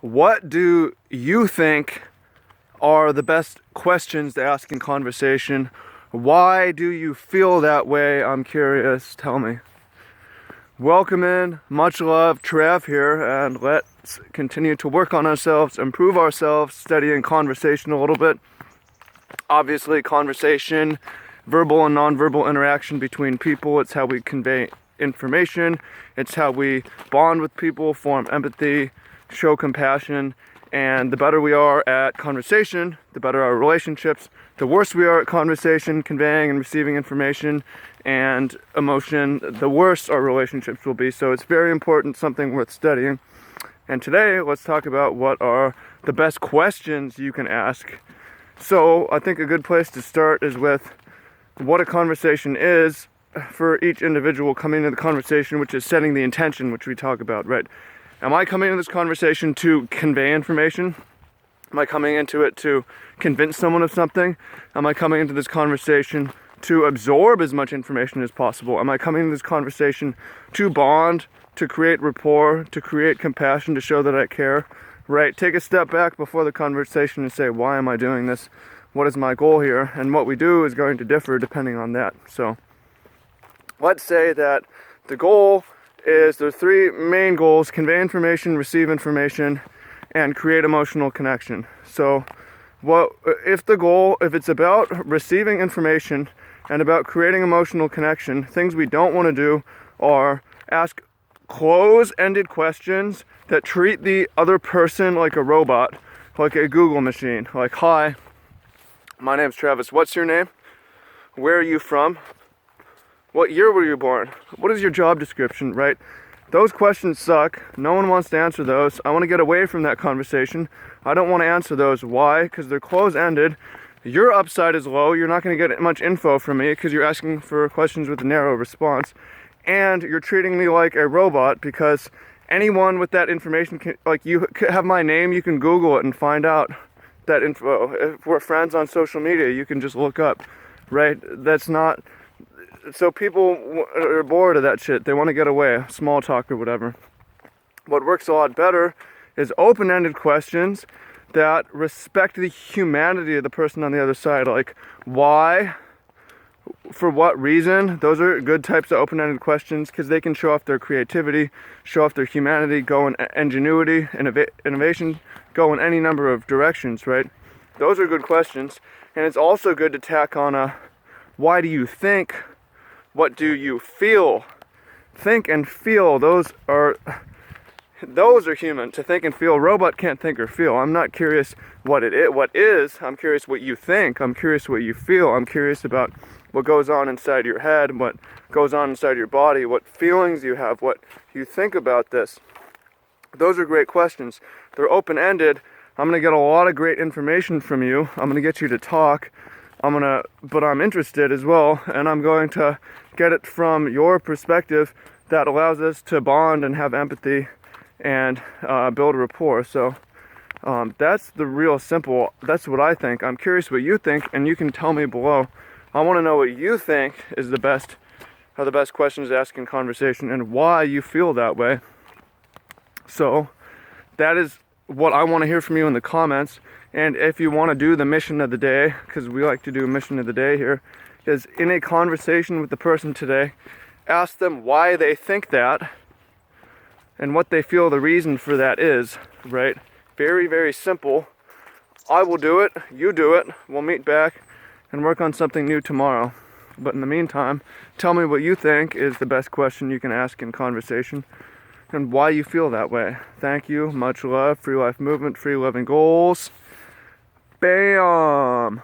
What do you think are the best questions to ask in conversation? Why do you feel that way? I'm curious. Tell me. Welcome in. Much love. Trav here, and let's continue to work on ourselves, improve ourselves, studying conversation a little bit. Obviously, conversation, verbal and nonverbal interaction between people. It's how we convey information. It's how we bond with people, form empathy, show compassion. And the better we are at conversation, the better our relationships. The worse we are at conversation, conveying and receiving information and emotion, the worse our relationships will be. So it's very important, something worth studying. And today, let's talk about what are the best questions you can ask. So I think a good place to start is with what a conversation is for each individual coming into the conversation, which is setting the intention, which we talk about, right? Am I coming into this conversation to convey information? Am I coming into it to convince someone of something? Am I coming into this conversation to absorb as much information as possible? Am I coming into this conversation to bond, to create rapport, to create compassion, to show that I care? Right? Take a step back before the conversation and say, why am I doing this? What is my goal here? And what we do is going to differ depending on that. So let's say that the goal is, there are three main goals: convey information, receive information, and create emotional connection. So if it's about receiving information and about creating emotional connection, things we don't want to do are ask close-ended questions that treat the other person like a robot, like a Google machine. Like, hi, my name's Travis. What's your name? Where are you from? What year were you born? What is your job description, right? Those questions suck. No one wants to answer those. I want to get away from that conversation. I don't want to answer those. Why? Because they're close-ended. Your upside is low. You're not going to get much info from me because you're asking for questions with a narrow response. And you're treating me like a robot because anyone with that information can, like, you have my name, you can Google it and find out that info. If we're friends on social media, you can just look up, right? That's not... So people are bored of that shit. They want to get away, small talk or whatever. What works a lot better is open-ended questions that respect the humanity of the person on the other side. Like, why? For what reason? Those are good types of open-ended questions because they can show off their creativity, show off their humanity, go in ingenuity, innovation, go in any number of directions, right? Those are good questions. And it's also good to tack on a, why do you think? What do you feel? Think and feel, those are human. To think and feel, robot can't think or feel. I'm not curious what is. I'm curious what you think. I'm curious what you feel. I'm curious about what goes on inside your head, what goes on inside your body, what feelings you have, what you think about this. Those are great questions. They're open-ended. I'm going to get a lot of great information from you. I'm going to get you to talk. But I'm interested as well, and I'm going to get it from your perspective that allows us to bond and have empathy and build rapport. So that's the real simple, that's what I think. I'm curious what you think, and you can tell me below. I want to know what you think is the best questions to ask in conversation and why you feel that way. So that is what I want to hear from you in the comments. And if you want to do the mission of the day, because we like to do a mission of the day here, is in a conversation with the person today, ask them why they think that and what they feel the reason for that is, right? Very, very simple. I will do it, you do it, we'll meet back and work on something new tomorrow. But in the meantime, tell me what you think is the best question you can ask in conversation and why you feel that way. Thank you, much love, free life movement, free loving goals. Bam!